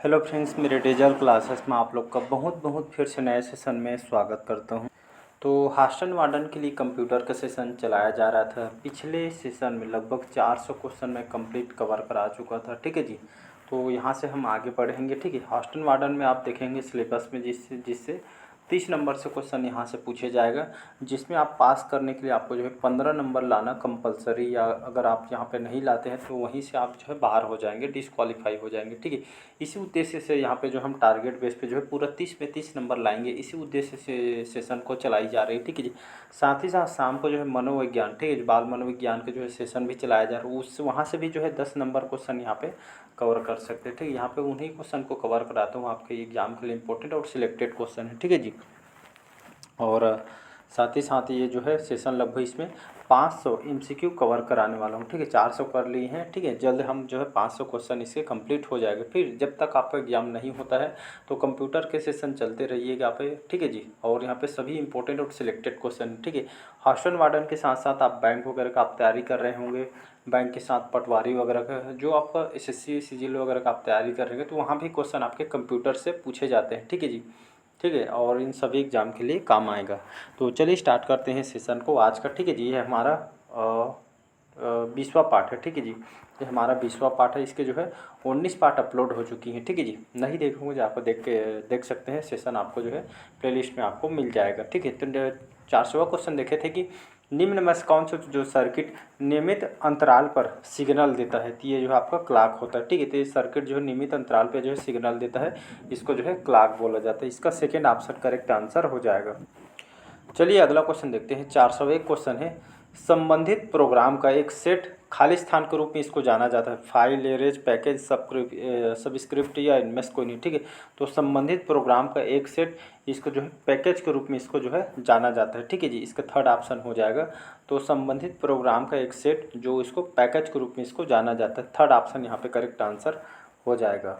Hello friends, मेरे digital classes में आप लोग का बहुत बहुत फिर से नए सेशन में स्वागत करता हूं। तो हॉस्टल वार्डन के लिए कंप्यूटर का सेशन चलाया जा रहा था। पिछले सेशन में लगभग 400 क्वेश्चन मैं कंप्लीट कवर करा चुका था। ठीक है जी। तो यहां से हम आगे बढ़ेंगे। ठीक है, हॉस्टल वार्डन में आप देखेंगे सिलेबस में जिससे जिससे 30 नंबर से क्वेश्चन यहाँ से पूछे जाएगा, जिसमें आप पास करने के लिए आपको जो है 15 नंबर लाना कंपलसरी, या अगर आप यहाँ पे नहीं लाते हैं तो वहीं से आप जो है बाहर हो जाएंगे, डिस्क्वालीफाई हो जाएंगे। ठीक है, इसी उद्देश्य से यहाँ पे जो हम टारगेट बेस पे जो है पूरा 30 में 30 नंबर लाएंगे, इसी उद्देश्य से सेशन को चलाई जा रही है। ठीक है जी। साथ ही साथ शाम को जो है मनोविज्ञान, ठीक है, बाल मनोविज्ञान के जो है सेशन भी चलाया जा रहा है। उस वहाँ से भी जो है 10 नंबर क्वेश्चन यहाँ पे कवर कर सकते हैं। ठीक है, यहाँ पे उन्हीं क्वेश्चन को कवर कराता हूँ, आपके एग्जाम के लिए इंपॉर्टेंट और सिलेक्टेड क्वेश्चन है। ठीक है जी। और साथ ही साथ ये जो है सेशन लगभग इसमें 500 एमसीक्यू कवर कराने वाला हूँ। ठीक है, 400 कर लिए हैं। ठीक है, जल्द हम जो है 500 क्वेश्चन इसके कंप्लीट हो जाएगा। फिर जब तक आपका एग्जाम नहीं होता है तो कंप्यूटर के सेशन चलते रहिएगा पे। ठीक है जी। और यहाँ पे सभी इंपॉर्टेंट और सिलेक्टेड क्वेश्चन। ठीक है, हॉस्टल वार्डन के साथ साथ आप बैंक वगैरह का आप तैयारी कर रहे होंगे, बैंक के साथ पटवारी वगैरह का जो आपका एसएससी सीजीएल वगैरह का आप तैयारी कर रहे हैं, तो वहाँ भी क्वेश्चन आपके कंप्यूटर से पूछे जाते हैं। ठीक है जी। ठीक है, और इन सभी एग्ज़ाम के लिए काम आएगा। तो चलिए स्टार्ट करते हैं सेशन को आज का। ठीक है जी, ये हमारा 20वां पार्ट है। ठीक है जी, ये हमारा 20वां पार्ट है। इसके जो है 19 पार्ट अपलोड हो चुकी हैं। ठीक है जी, नहीं देखोगे जो आपको देख सकते हैं, सेशन आपको जो है प्लेलिस्ट में आपको मिल जाएगा। ठीक है, तो 400वां क्वेश्चन देखे थे कि निम्न में से कौन सा जो सर्किट नियमित अंतराल पर सिग्नल देता है, तो ये जो है आपका क्लॉक होता है। ठीक है, तो ये सर्किट जो है नियमित अंतराल पे जो है सिग्नल देता है, इसको जो है क्लॉक बोला जाता है। इसका सेकेंड ऑप्शन करेक्ट आंसर हो जाएगा। चलिए अगला क्वेश्चन देखते हैं। 401 क्वेश्चन है, संबंधित प्रोग्राम का एक सेट खाली स्थान के रूप में इसको जाना जाता है। फाइल, एरेज, पैकेज, सबस्क्रिप्ट या इनमें से कोई नहीं। ठीक है, तो संबंधित प्रोग्राम का एक सेट इसको जो है पैकेज के रूप में इसको जो है जाना जाता है। ठीक है जी, इसका थर्ड ऑप्शन हो जाएगा। तो संबंधित प्रोग्राम का एक सेट जो इसको पैकेज के रूप में इसको जाना जाता है, थर्ड ऑप्शन यहाँ पे करेक्ट आंसर हो जाएगा।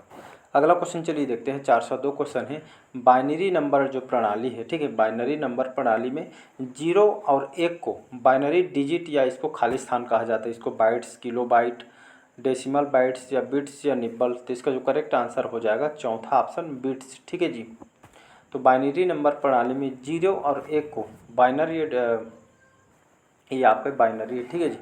अगला क्वेश्चन चलिए देखते हैं। 402 क्वेश्चन है, बाइनरी नंबर जो प्रणाली है। ठीक है, बाइनरी नंबर प्रणाली में 0 और 1 को बाइनरी डिजिट या इसको खाली स्थान कहा जाता है। इसको bytes, kilo byte, decimal bytes या बिट्स या निब्बल। तो इसका जो करेक्ट आंसर हो जाएगा चौथा ऑप्शन बिट्स। ठीक है जी। तो बाइनरी नंबर प्रणाली में 0 और 1 को बाइनरी, ये आपके बाइनरी है। ठीक है जी,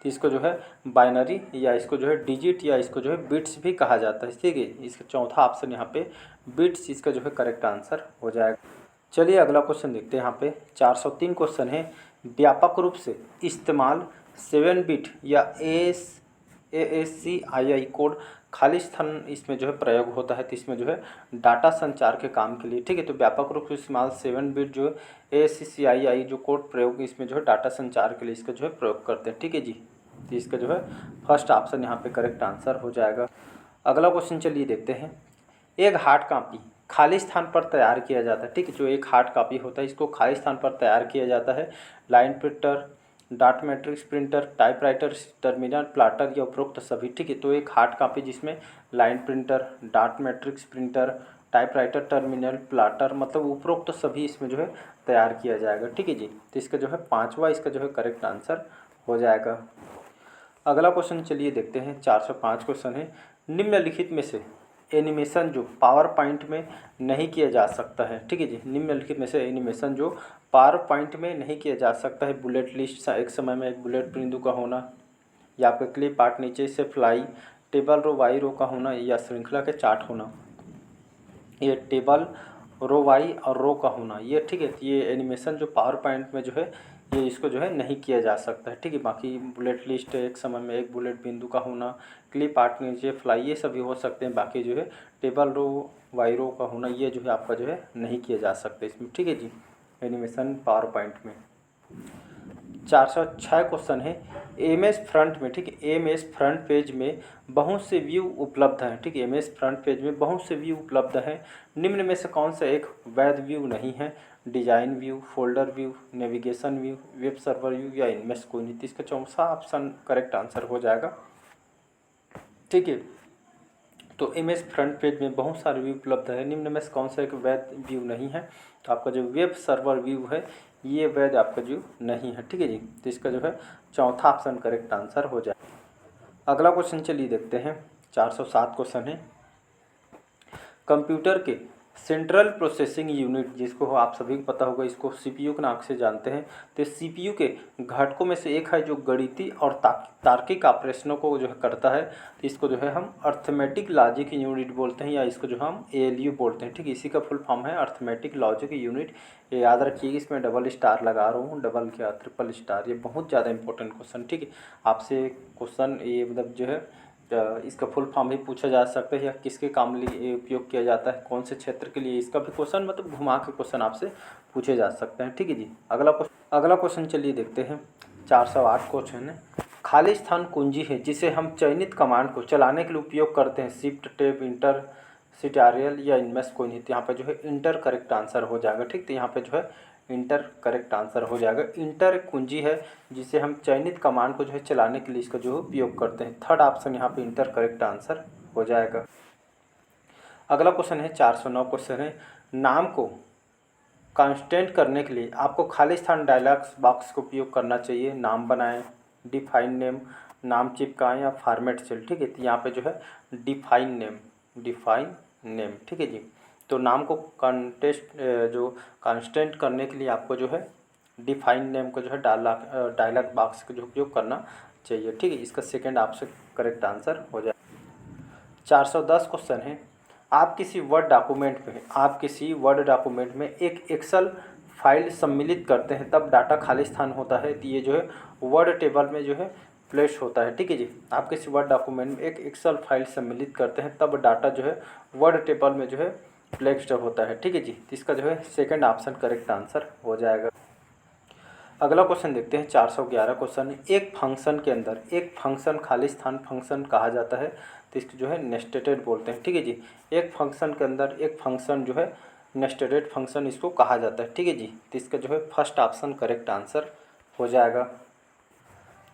तो इसको जो है बाइनरी या इसको जो है डिजिट या इसको जो है बिट्स भी कहा जाता है। ठीक है, इसका चौथा ऑप्शन यहाँ पे बिट्स, इसका जो है करेक्ट आंसर हो जाएगा। चलिए अगला क्वेश्चन देखते हैं। यहाँ पे 403 क्वेश्चन है, व्यापक रूप से इस्तेमाल 7 बिट या ASCII कोड खाली स्थान इसमें जो है प्रयोग होता है। तो इसमें जो है डाटा संचार के काम के लिए। ठीक है, तो व्यापक रूप से इस्तेमाल 7 बिट जो ASCII जो कोड प्रयोग इसमें जो है डाटा संचार के लिए इसका जो है प्रयोग करते हैं। ठीक है जी, तो इसका जो है फर्स्ट ऑप्शन यहाँ पे करेक्ट आंसर हो जाएगा। अगला क्वेश्चन चलिए देखते हैं। एक हार्ड कॉपी खाली स्थान पर तैयार किया जाता है। ठीक है, जो एक हार्ड कॉपी होता है इसको खाली स्थान पर तैयार किया जाता है। Line printer, dot matrix printer, typewriter, terminal, plotter या उपरोक्त सभी। ठीक है, तो एक हार्ड कॉपी जिसमें line printer, dot matrix printer, typewriter, terminal, plotter, मतलब उपरोक्त सभी इसमें जो है तैयार किया जाएगा। ठीक है जी, तो इसका जो है पाँचवा इसका जो है करेक्ट आंसर हो जाएगा। अगला क्वेश्चन चलिए देखते हैं। 405 क्वेश्चन है, निम्नलिखित में से एनिमेशन जो पावर पॉइंट में नहीं किया जा सकता है। ठीक है जी, निम्नलिखित में से एनिमेशन जो पावर पॉइंट में नहीं किया जा सकता है। बुलेट लिस्ट, एक समय में एक बुलेट बिंदु का होना, या आपका क्लिप आर्ट, नीचे से फ्लाई, टेबल रो वाई रो का होना, या श्रृंखला के चार्ट होना। ये टेबल, रो वाई और रो का होना, ये ठीक है, ये एनिमेशन जो पावर पॉइंट में जो है ये इसको जो है नहीं किया जा सकता है। ठीक है, बाकी बुलेट लिस्ट, एक समय में एक बुलेट बिंदु का होना, क्लिप आर्ट, नीचे फ्लाई, ये सभी हो सकते हैं। बाकी जो है टेबल रो वाई रो का होना ये जो है आपका जो है नहीं किया जा सकता इसमें। ठीक है जी, एनिमेशन पावर पॉइंट में। 406 क्वेश्चन है, एमएस फ्रंट में। ठीक है, एमएस फ्रंट पेज में बहुत से व्यू उपलब्ध हैं। ठीक है, एमएस फ्रंट पेज में बहुत से व्यू उपलब्ध हैं, निम्न में से कौन सा एक वैध व्यू नहीं है? Design view, folder view, navigation view, web server view, या इनमें से कोई नहीं। तो इसका चौथा ऑप्शन करेक्ट आंसर हो जाएगा। ठीक है, तो एमएस फ्रंट पेज में बहुत सारे व्यू उपलब्ध है, निम्न में से कौन सा एक वैध व्यू नहीं है? तो आपका जो वेब सर्वर व्यू है ये वैध आपका व्यू नहीं है। ठीक है जी, तो इसका जो है चौथा ऑप्शन करेक्ट आंसर हो जाए। अगला क्वेश्चन चलिए देखते हैं। 407 क्वेश्चन है, कंप्यूटर के सेंट्रल प्रोसेसिंग यूनिट, जिसको आप सभी को पता होगा, इसको सीपीयू के नाम से जानते हैं। तो सीपीयू के घटकों में से एक है जो गणितीय और तार्किक ऑपरेशनों को जो है करता है। तो इसको जो है हम अर्थमेटिक लॉजिक यूनिट बोलते हैं, या इसको जो हम एएलयू बोलते हैं। ठीक है, इसी का फुल फॉर्म है अर्थमेटिक लॉजिक यूनिट। ये याद रखिए, इसमें डबल स्टार लगा रहा हूँ, डबल क्या ट्रिपल स्टार, ये बहुत ज़्यादा इंपॉर्टेंट क्वेश्चन। ठीक है, आपसे क्वेश्चन ये मतलब जो है इसका फुल फॉर्म भी पूछा जा सकता है, या किसके काम लिए उपयोग किया जाता है, कौन से क्षेत्र के लिए, इसका भी क्वेश्चन मतलब घुमा के क्वेश्चन आपसे पूछे जा सकते हैं। ठीक है जी, अगला क्वेश्चन चलिए देखते हैं। 408 क्वेश्चन है, खाली स्थान कुंजी है जिसे हम चयनित कमांड को चलाने के लिए उपयोग करते हैं। शिफ्ट, टैब, इंटर, सिटारियल या इनमें से कोई नहीं। तो यहाँ पे जो है इंटर करेक्ट आंसर हो जाएगा। ठीक, तो यहाँ पे जो है इंटर करेक्ट आंसर हो जाएगा। इंटर एक कुंजी है जिसे हम चयनित कमांड को जो है चलाने के लिए इसका जो है उपयोग करते हैं। थर्ड ऑप्शन यहाँ पे इंटर करेक्ट आंसर हो जाएगा। अगला क्वेश्चन है 409 क्वेश्चन है, नाम को कांस्टेंट करने के लिए आपको खाली स्थान डायलॉग बॉक्स का उपयोग करना चाहिए। नाम बनाएं, डिफाइन नेम, नाम चिपकाएं या फॉर्मेट सेल। ठीक है, तो यहाँ पे जो है डिफाइन नेम। ठीक है जी, तो नाम को जो कांस्टेंट करने के लिए आपको जो है डिफाइन नेम को जो है डायलॉग बॉक्स का जो उपयोग करना चाहिए। ठीक है, इसका सेकंड ऑप्शन करेक्ट आंसर हो जाए। 410 क्वेश्चन है, आप किसी वर्ड डॉक्यूमेंट में एक एक्सेल फाइल सम्मिलित करते हैं, तब डाटा खाली स्थान होता है। तो ये जो है वर्ड टेबल में जो है प्लेस होता है। ठीक है जी, आप किसी वर्ड डॉक्यूमेंट में एक एक्सेल फाइल सम्मिलित करते हैं, तब डाटा जो है वर्ड टेबल में जो है प्लेस्ड होता है। ठीक है जी, तो इसका जो है सेकंड ऑप्शन करेक्ट आंसर हो जाएगा। अगला क्वेश्चन देखते हैं। 411 क्वेश्चन, एक फंक्शन के अंदर एक फंक्शन खाली स्थान फंक्शन कहा जाता है। तो इसको जो है नेस्टेड बोलते हैं। ठीक है जी, एक फंक्शन के अंदर एक फंक्शन जो है नेस्टेड फंक्शन इसको कहा जाता है। ठीक है जी, तो इसका जो है फर्स्ट ऑप्शन करेक्ट आंसर हो जाएगा।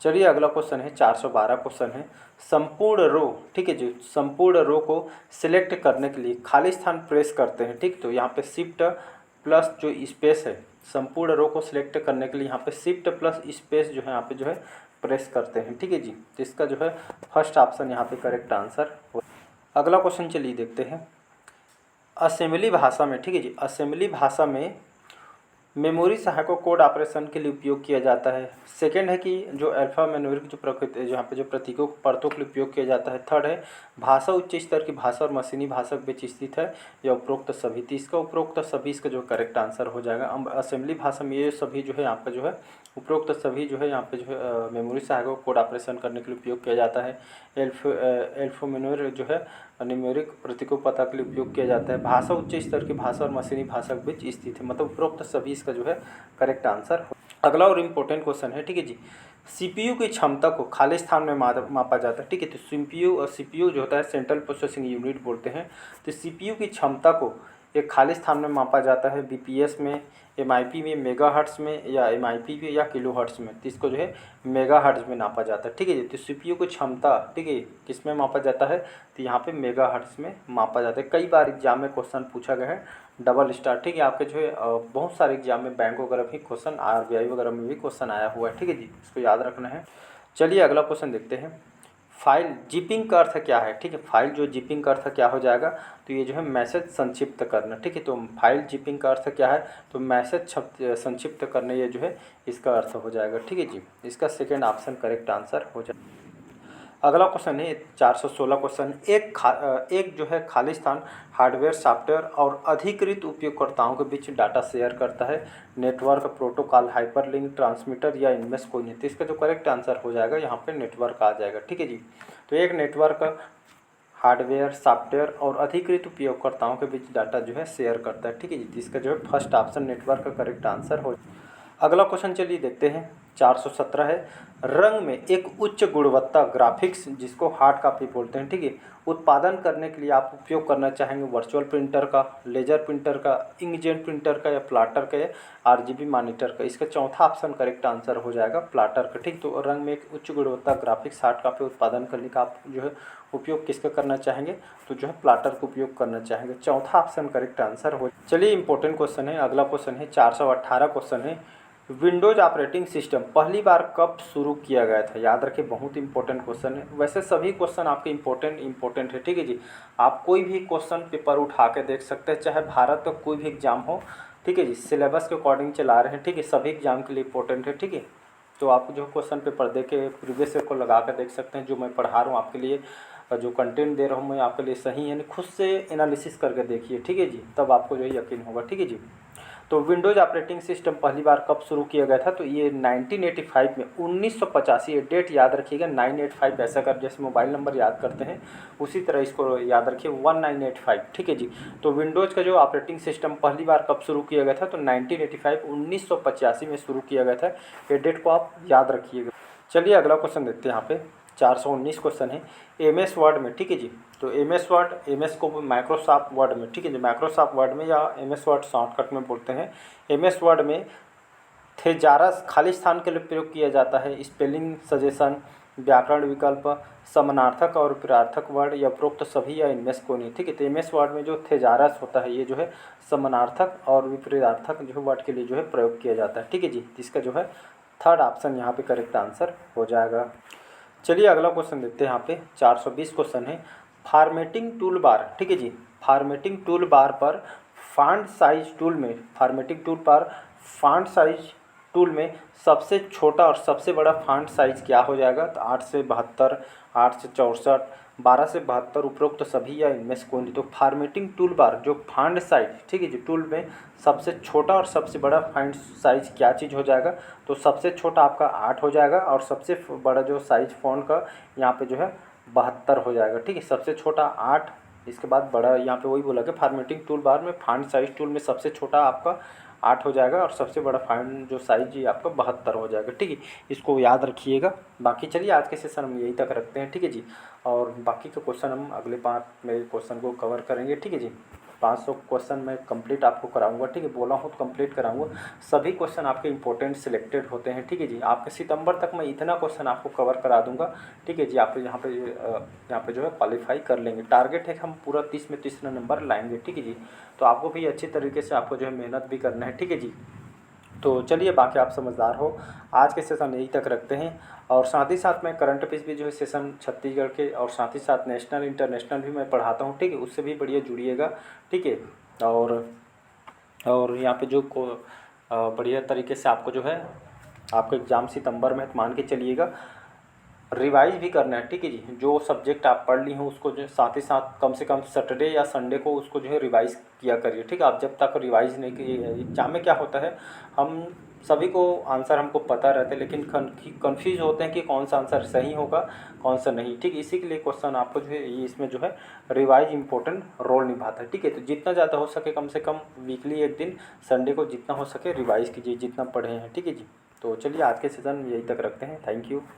चलिए अगला क्वेश्चन है 412 क्वेश्चन है, संपूर्ण रो। ठीक है जी, संपूर्ण रो को सिलेक्ट करने के लिए खाली स्थान प्रेस करते हैं। ठीक, तो यहाँ पे शिफ्ट प्लस जो स्पेस है, संपूर्ण रो को सिलेक्ट करने के लिए यहाँ पे शिफ्ट प्लस स्पेस जो है यहाँ पे जो है प्रेस करते हैं। ठीक है जी, तो इसका जो है फर्स्ट ऑप्शन यहाँ पे करेक्ट आंसर हो। अगला क्वेश्चन चलिए देखते हैं। असेंबली भाषा में, ठीक है जी, असेंबली भाषा में मेमोरी सहायकों कोड ऑपरेशन के लिए उपयोग किया जाता है। सेकंड है कि जो अल्फा न्यूमेरिक जो प्रकृति यहाँ पे जो प्रतीकों परतों के लिए उपयोग किया जाता है। थर्ड है भाषा उच्च स्तर की भाषा और मशीनी भाषा के बीच स्थित है, या उपरोक्त सभी। तो इसका उपरोक्त सभी इसका जो करेक्ट आंसर हो जाएगा। असेंबली भाषा में ये सभी जो है यहाँ पर जो है उपरोक्त सभी जो है यहाँ पे जो है मेमोरी सहायकों कोड ऑपरेशन करने के लिए उपयोग किया जाता है। एल्फोन्यूमेरिक जो है न्यूमेरिक प्रतीकों पता के लिए उपयोग किया जाता है। भाषा उच्च स्तर की भाषा और मशीनी भाषा के बीच स्थित है, मतलब उपरोक्त सभी इसका जो है करेक्ट आंसर। अगला और इम्पोर्टेंट क्वेश्चन है, ठीक है जी, सीपीयू की क्षमता को खाली स्थान में मापा जाता है। ठीक है, तो सीपीयू जो होता है सेंट्रल प्रोसेसिंग यूनिट बोलते हैं। तो सीपीयू की क्षमता को एक खाली स्थान में मापा जाता है, बीपीएस में, एमआईपी में, मेगाहर्ट्ज़ में, या एमआईपी में या किलोहर्ट्ज़ में। तो इसको जो है मेगाहर्ट्ज़ में नापा जाता है। ठीक है जी, तो सीपीयू की क्षमता, ठीक है, किस में मापा जाता है, तो यहाँ पे मेगाहर्ट्ज़ में मापा जाता है। कई बार एग्जाम में क्वेश्चन पूछा गया है डबल स्टार। ठीक है, आपके जो है बहुत सारे एग्जाम में बैंक वगैरह भी क्वेश्चन, आरबीआई वगैरह में भी क्वेश्चन आया हुआ है। ठीक है जी, इसको याद रखना है। चलिए अगला क्वेश्चन देखते हैं। फाइल जिपिंग का अर्थ क्या है। ठीक है, फाइल जो जिपिंग का अर्थ क्या हो जाएगा, तो ये जो है मैसेज संक्षिप्त करना। ठीक है, तो फाइल जिपिंग का अर्थ क्या है, तो मैसेज संक्षिप्त करना, ये जो है इसका अर्थ हो जाएगा। ठीक है जी, इसका सेकेंड ऑप्शन करेक्ट आंसर हो जाएगा। अगला क्वेश्चन है 416 क्वेश्चन, एक जो है खाली स्थान हार्डवेयर, सॉफ्टवेयर और अधिकृत उपयोगकर्ताओं के बीच डाटा शेयर करता है। नेटवर्क, प्रोटोकॉल, हाइपरलिंक, ट्रांसमीटर या इनमें से कोई नहीं। तो इसका जो करेक्ट आंसर हो जाएगा यहाँ पे नेटवर्क आ जाएगा। ठीक है जी, तो एक नेटवर्क हार्डवेयर, सॉफ्टवेयर और अधिकृत उपयोगकर्ताओं के बीच डाटा जो है शेयर करता है। ठीक है जी, तो इसका जो है फर्स्ट ऑप्शन नेटवर्क का करेक्ट आंसर हो। अगला क्वेश्चन चलिए देखते हैं। 417 है, रंग में एक उच्च गुणवत्ता ग्राफिक्स जिसको हार्ड कॉपी बोलते हैं, ठीक है, उत्पादन करने के लिए आप उपयोग करना चाहेंगे वर्चुअल प्रिंटर का, लेजर प्रिंटर का, इंकजेट प्रिंटर का, या प्लाटर का, या आरजीबी मॉनिटर का। इसका चौथा ऑप्शन करेक्ट आंसर हो जाएगा प्लाटर का। ठीक, तो रंग में एक उच्च गुणवत्ता ग्राफिक्स हार्ड कॉपी उत्पादन करने का आप जो है उपयोग किसका करना चाहेंगे, तो जो है प्लाटर का उपयोग करना चाहेंगे। चौथा ऑप्शन करेक्ट आंसर हो। चलिए इंपॉर्टेंट क्वेश्चन है, अगला क्वेश्चन है 418 क्वेश्चन है, विंडोज ऑपरेटिंग सिस्टम पहली बार कब शुरू किया गया था? याद रखिए, बहुत इंपॉर्टेंट क्वेश्चन है। वैसे सभी क्वेश्चन आपके इंपॉर्टेंट है, ठीक है जी। आप कोई भी क्वेश्चन पेपर उठा के देख सकते हैं, चाहे भारत का कोई भी एग्जाम हो, ठीक है जी। सिलेबस के अकॉर्डिंग चला रहे हैं, ठीक है। सभी एग्जाम के लिए इंपॉर्टेंट है, ठीक है। तो आप जो क्वेश्चन पेपर दे के प्रीवियस ईयर को लगा कर देख सकते हैं। जो मैं पढ़ा रहा हूँ आपके लिए, जो कंटेंट दे रहा हूँ मैं आपके लिए सही है, खुद से एनालिसिस करके देखिए, ठीक है जी। तब आपको जो है यकीन होगा, ठीक है जी। तो विंडोज ऑपरेटिंग सिस्टम पहली बार कब शुरू किया गया था? तो ये 1985 में, 1985। डेट याद रखिएगा, 985 ऐसा कर, जैसे मोबाइल नंबर याद करते हैं उसी तरह इसको याद रखिए, 1985, ठीक है जी। तो विंडोज़ का जो ऑपरेटिंग सिस्टम पहली बार कब शुरू किया गया था? तो 1985, 1985 में शुरू किया गया था। ये डेट को आप याद रखिएगा। चलिए अगला क्वेश्चन देखते हैं। यहाँ पे 419 क्वेश्चन है एम एस वर्ड में, ठीक है जी। तो M S Word, M S को माइक्रोसॉफ्ट वर्ड में, ठीक है जी, माइक्रोसॉफ्ट वर्ड में या एम एस वर्ड शॉर्टकट में बोलते हैं। एम एस वर्ड में थेजारस खाली स्थान के लिए प्रयोग किया जाता है। स्पेलिंग सजेशन, व्याकरण विकल्प, समानार्थक और विपरीतार्थक वर्ड या उपरोक्त सभी या इनमें से कोई नहीं, ठीक है। तो एम एस वर्ड में जो थेजारस होता है ये जो है समानार्थक और विपरीतार्थक जो है वर्ड के लिए जो है प्रयोग किया जाता है, ठीक है जी। इसका जो है थर्ड ऑप्शन यहाँ पे करेक्ट आंसर हो जाएगा। चलिए अगला क्वेश्चन देखते हैं। यहाँ पे 420 क्वेश्चन है फॉर्मेटिंग टूल बार, ठीक है जी। फॉर्मेटिंग टूल बार पर फॉन्ट साइज टूल में, फॉर्मेटिंग टूल पर फॉन्ट साइज टूल में सबसे छोटा और सबसे बड़ा फॉन्ट साइज क्या हो जाएगा? तो 8 से 72, 8 से 64, 12 से 72, उपरोक्त सभी या इनमें से कोई नहीं। तो फॉर्मेटिंग टूल बार जो फॉन्ट साइज, ठीक है जी, टूल में सबसे छोटा और सबसे बड़ा फॉन्ट साइज क्या चीज़ हो जाएगा? तो सबसे छोटा आपका 8 हो जाएगा और सबसे बड़ा जो साइज फ़ॉन्ट का यहाँ पे जो है 72 हो जाएगा, ठीक है। सबसे छोटा 8, इसके बाद बड़ा, यहाँ पे वही बोला कि फॉर्मेटिंग टूल बार में फॉन्ट साइज टूल में सबसे छोटा आपका 8 हो जाएगा और सबसे बड़ा फॉन्ट जो साइज ये आपका 72 हो जाएगा, ठीक है। इसको याद रखिएगा। बाकी चलिए आज के सेशन हम यहीं तक रखते हैं, ठीक है जी। और बाकी के क्वेश्चन हम अगले 5 में क्वेश्चन को कवर करेंगे, ठीक है जी। 500 क्वेश्चन मैं कंप्लीट आपको कराऊंगा, ठीक है। बोला हूँ तो कंप्लीट कराऊंगा। सभी क्वेश्चन आपके इंपॉर्टेंट सिलेक्टेड होते हैं, ठीक है जी। आपके सितंबर तक मैं इतना क्वेश्चन आपको कवर करा दूंगा, ठीक है जी। आप यहाँ पे जो है क्वालिफाई कर लेंगे। टारगेट है कि हम पूरा 30 में 30 नंबर लाएंगे, ठीक है जी। तो आपको भी अच्छी तरीके से आपको जो है मेहनत भी करना है, ठीक है जी। तो चलिए, बाकी आप समझदार हो। आज के सेशन यहीं तक रखते हैं। और साथ ही साथ मैं करंट अफेयर्स भी जो है सेशन छत्तीसगढ़ के और साथ ही साथ नेशनल इंटरनेशनल भी मैं पढ़ाता हूँ, ठीक है। उससे भी बढ़िया जुड़िएगा, ठीक है। और यहाँ पे जो बढ़िया तरीके से आपको जो है आपका एग्ज़ाम सितंबर में, मान के चलिएगा, रिवाइज भी करना है, ठीक है जी। जो सब्जेक्ट आप पढ़ ली हो उसको जो साथ ही साथ कम से कम सैटरडे या संडे को उसको जो है रिवाइज किया करिए, ठीक है। आप जब तक रिवाइज नहीं किए, एग्जाम में क्या होता है, हम सभी को आंसर हमको पता रहता है लेकिन कन्फ्यूज होते हैं कि कौन सा आंसर सही होगा कौन सा नहीं, ठीक है। इसी के लिए क्वेश्चन आपको जो है ये इसमें जो है रिवाइज इंपॉर्टेंट रोल निभाता है, ठीक है। तो जितना ज़्यादा हो सके कम से कम वीकली एक दिन संडे को जितना हो सके रिवाइज कीजिए, जितना पढ़े हैं, ठीक है जी। तो चलिए आज के सेशन यहीं तक रखते हैं। Thank you.